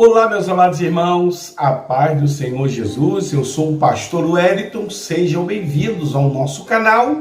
Olá, meus amados irmãos, a paz do Senhor Jesus. Eu sou o pastor Wellington, sejam bem-vindos ao nosso canal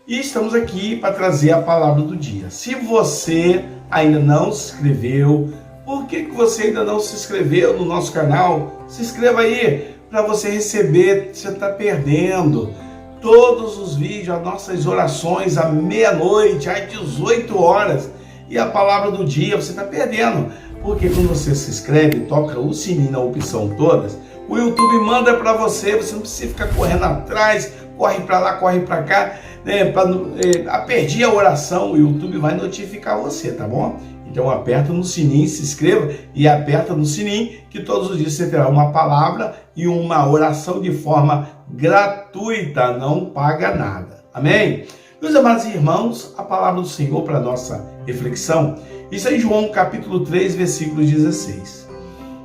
e estamos aqui para trazer a palavra do dia. Se você ainda não se inscreveu, por que você ainda não se inscreveu no nosso canal? Se inscreva aí para você receber, você está perdendo todos os vídeos, as nossas orações à meia-noite, às 18 horas e a palavra do dia, você está perdendo. Porque quando você se inscreve, toca o sininho na opção todas, o YouTube manda para você, você não precisa ficar correndo atrás, corre para lá, corre para cá, né, perdi a oração, o YouTube vai notificar você, tá bom? Então aperta no sininho, se inscreva e aperta no sininho que todos os dias você terá uma palavra e uma oração de forma gratuita, não paga nada. Amém? Meus amados irmãos, a palavra do Senhor para a nossa reflexão, isso é em João capítulo 3, versículo 16.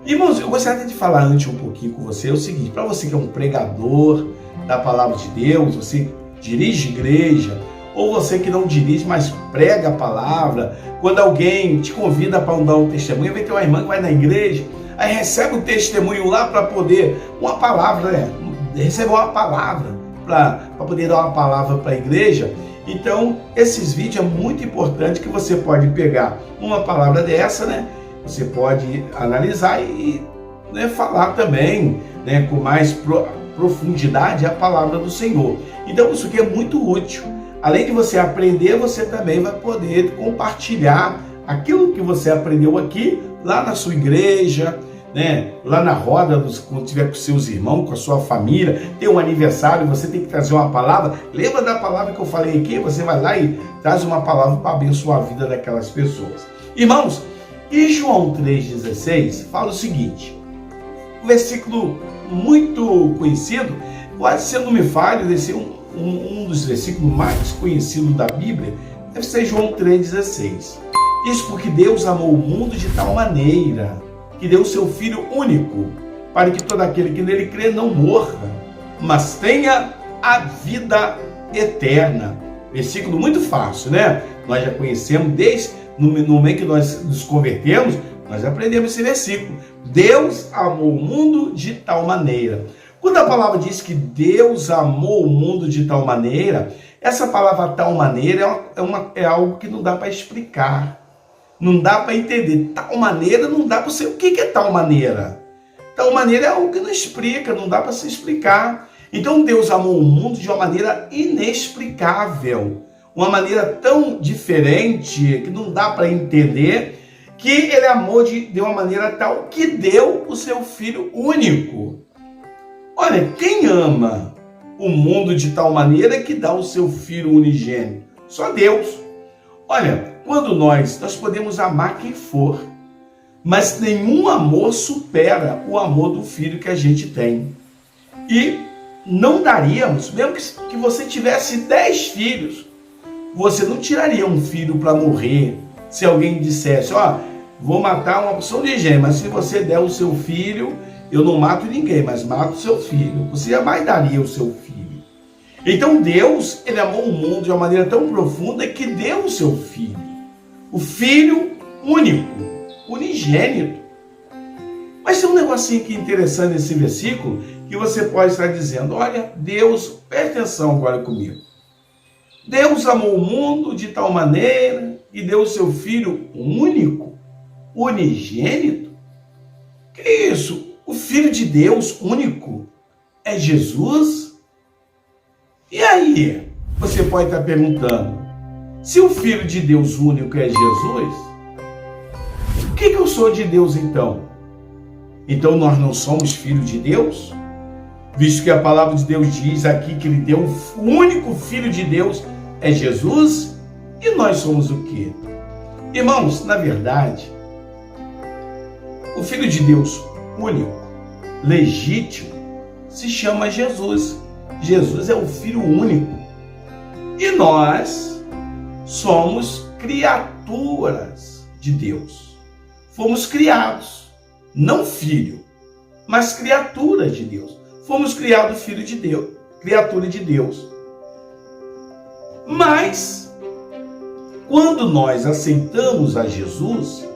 Irmãos, eu gostaria de falar antes um pouquinho com você, é o seguinte, para você que é um pregador da palavra de Deus, você dirige igreja, ou você que não dirige, mas prega a palavra, quando alguém te convida para dar um testemunho, vem ter uma irmã que vai na igreja, aí recebe um testemunho lá para poder, uma palavra, recebe uma palavra, para poder dar uma palavra para a igreja. Então, esses vídeos é muito importante que você pode pegar uma palavra dessa, né? Você pode analisar e falar também, né, com mais profundidade a palavra do Senhor. Então, isso aqui é muito útil. Além de você aprender, você também vai poder compartilhar aquilo que você aprendeu aqui lá na sua igreja, né? Lá na roda, quando estiver com seus irmãos, com a sua família, tem um aniversário, você tem que trazer uma palavra. Lembra da palavra que eu falei aqui? Você vai lá e traz uma palavra para abençoar a vida daquelas pessoas. Irmãos, e João 3,16 fala o seguinte, um versículo muito conhecido, quase se eu não me falho, deve ser um dos versículos mais conhecidos da Bíblia, deve ser João 3,16. Isso porque Deus amou o mundo de tal maneira que deu o seu Filho único, para que todo aquele que nele crê não morra, mas tenha a vida eterna. Versículo muito fácil, né? Nós já conhecemos desde no momento que nós nos convertemos, nós aprendemos esse versículo. Deus amou o mundo de tal maneira. Quando a palavra diz que Deus amou o mundo de tal maneira, essa palavra tal maneira é algo que não dá para explicar. Não dá para entender. Tal maneira não dá para você. O que é tal maneira? Tal maneira é algo que não explica, não dá para se explicar. Então Deus amou o mundo de uma maneira inexplicável. Uma maneira tão diferente que não dá para entender, que ele amou de uma maneira tal que deu o seu Filho único. Olha, quem ama o mundo de tal maneira que dá o seu Filho unigênito? Só Deus. Olha, quando nós podemos amar quem for, mas nenhum amor supera o amor do Filho que a gente tem. E não daríamos, mesmo que você tivesse 10 filhos, você não tiraria um filho para morrer. Se alguém dissesse, vou matar uma pessoa de gênero, mas se você der o seu filho, eu não mato ninguém, mas mato o seu filho. Você jamais daria o seu filho. Então Deus, ele amou o mundo de uma maneira tão profunda que deu o seu Filho. O Filho único, unigênito. Mas tem um negocinho aqui interessante nesse versículo, que você pode estar dizendo, olha, Deus, presta atenção agora comigo. Deus amou o mundo de tal maneira e deu o seu Filho único, unigênito. Que é isso? O Filho de Deus único é Jesus? E aí, você pode estar perguntando, se o Filho de Deus único é Jesus, o que eu sou de Deus então? Então nós não somos filhos de Deus? Visto que a palavra de Deus diz aqui que ele deu o único Filho de Deus é Jesus, e nós somos o quê? Irmãos, na verdade, o Filho de Deus único, legítimo, se chama Jesus. Jesus é o Filho único. E nós somos criaturas de Deus. Fomos criados, não filho, mas criatura de Deus. Fomos criados filho de Deus, criatura de Deus. Mas, quando nós aceitamos a Jesus,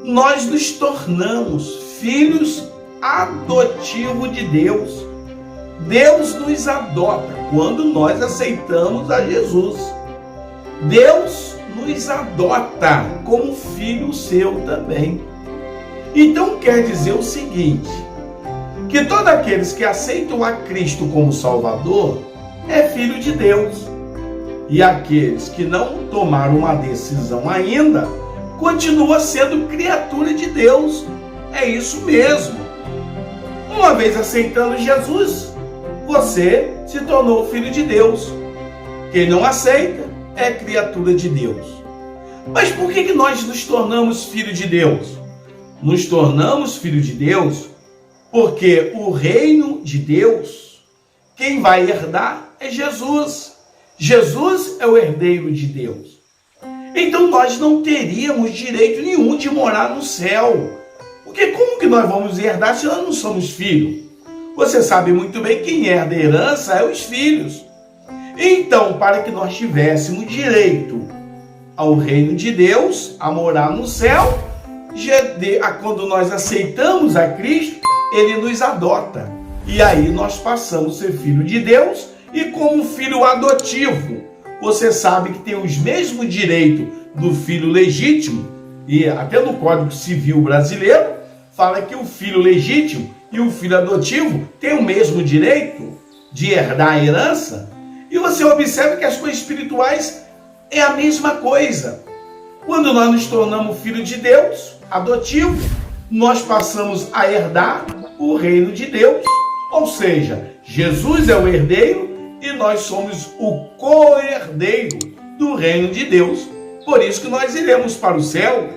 nós nos tornamos filhos adotivos de Deus. Deus nos adota quando nós aceitamos a Jesus. Deus nos adota como filho seu também. Então quer dizer o seguinte, que todos aqueles que aceitam a Cristo como Salvador é filho de Deus. E aqueles que não tomaram uma decisão ainda, continua sendo criatura de Deus. É isso mesmo. Uma vez aceitando Jesus, você se tornou filho de Deus. Quem não aceita é criatura de Deus. Mas por que nós nos tornamos filho de Deus? Nos tornamos filho de Deus porque o reino de Deus, quem vai herdar é Jesus. Jesus é o herdeiro de Deus. Então nós não teríamos direito nenhum de morar no céu. Porque como que nós vamos herdar se nós não somos filhos? Você sabe muito bem que quem herda a herança é os filhos. Então, para que nós tivéssemos direito ao reino de Deus, a morar no céu, quando nós aceitamos a Cristo, Ele nos adota. E aí nós passamos a ser filho de Deus, e como filho adotivo, você sabe que tem os mesmos direitos do filho legítimo, e até no Código Civil brasileiro, fala que o filho legítimo e o filho adotivo têm o mesmo direito de herdar a herança. E você observa que as coisas espirituais é a mesma coisa. Quando nós nos tornamos filho de Deus, adotivo, nós passamos a herdar o reino de Deus. Ou seja, Jesus é o herdeiro e nós somos o co-herdeiro do reino de Deus. Por isso que nós iremos para o céu.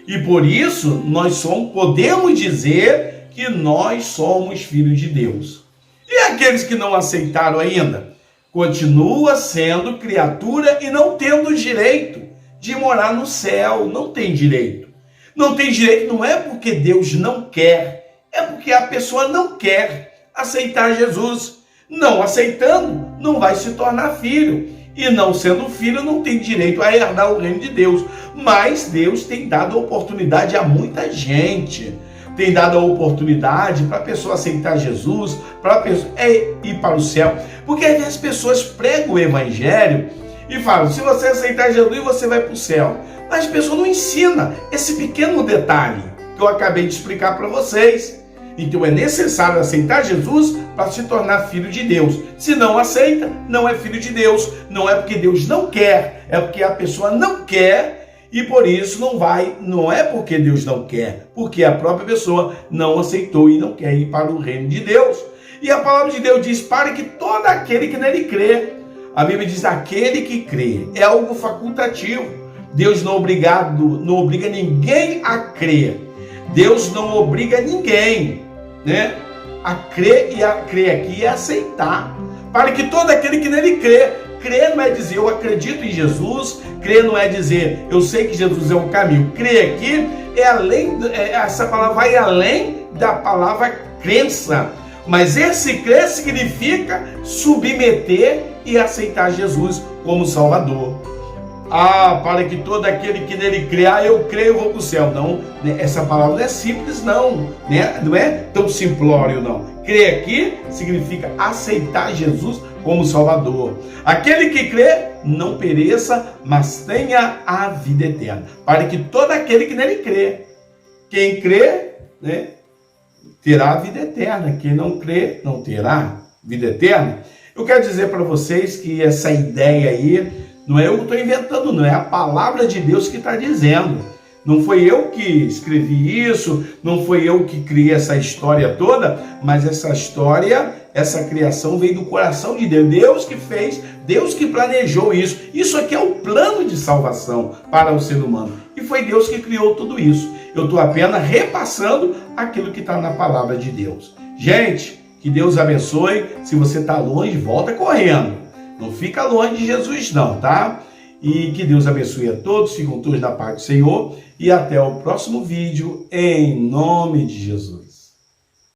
E por isso nós podemos dizer que nós somos filhos de Deus. E aqueles que não aceitaram ainda? Continua sendo criatura e não tendo direito de morar no céu. Não tem direito. Não tem direito não é porque Deus não quer, é porque a pessoa não quer aceitar Jesus. Não aceitando, não vai se tornar filho. E não sendo filho, não tem direito a herdar o reino de Deus. Mas Deus tem dado a oportunidade a muita gente. Tem dado a oportunidade para a pessoa aceitar Jesus, para a pessoa ir para o céu. Porque às vezes as pessoas pregam o evangelho e falam, se você aceitar Jesus, você vai para o céu. Mas a pessoa não ensina esse pequeno detalhe que eu acabei de explicar para vocês. Então é necessário aceitar Jesus para se tornar filho de Deus. Se não aceita, não é filho de Deus. Não é porque Deus não quer, é porque a pessoa não quer e por isso não vai. Não é porque Deus não quer, porque a própria pessoa não aceitou e não quer ir para o reino de Deus. E a palavra de Deus diz, para que todo aquele que nele crê. A Bíblia diz, aquele que crê. É algo facultativo. Deus não obriga ninguém a crer. Deus não obriga ninguém, né, a crer, e a crer aqui é aceitar. Para que todo aquele que nele crê. Crer não é dizer eu acredito em Jesus. Crer não é dizer eu sei que Jesus é o caminho. Crer aqui é além, essa palavra vai além da palavra crença. Mas esse crer significa submeter e aceitar Jesus como Salvador. Para que todo aquele que nele crê, eu creio, eu vou para o céu. Não, né? Essa palavra não é simples, não, né? Não é tão simplório, não. Crer aqui significa aceitar Jesus como Salvador. Aquele que crê, não pereça, mas tenha a vida eterna. Para que todo aquele que nele crê. Quem crê, né, terá a vida eterna. Quem não crê, não terá vida eterna. Eu quero dizer para vocês que essa ideia aí, não é eu que estou inventando, não. É a palavra de Deus que está dizendo. Não foi eu que escrevi isso, não foi eu que criei essa história toda, mas essa história, essa criação veio do coração de Deus. Deus que fez, Deus que planejou isso. Isso aqui é o plano de salvação para o ser humano. E foi Deus que criou tudo isso. Eu estou apenas repassando aquilo que está na palavra de Deus. Gente, que Deus abençoe. Se você está longe, volta correndo. Não fica longe de Jesus não, tá? E que Deus abençoe a todos, ficam todos na paz do Senhor. E até o próximo vídeo, em nome de Jesus.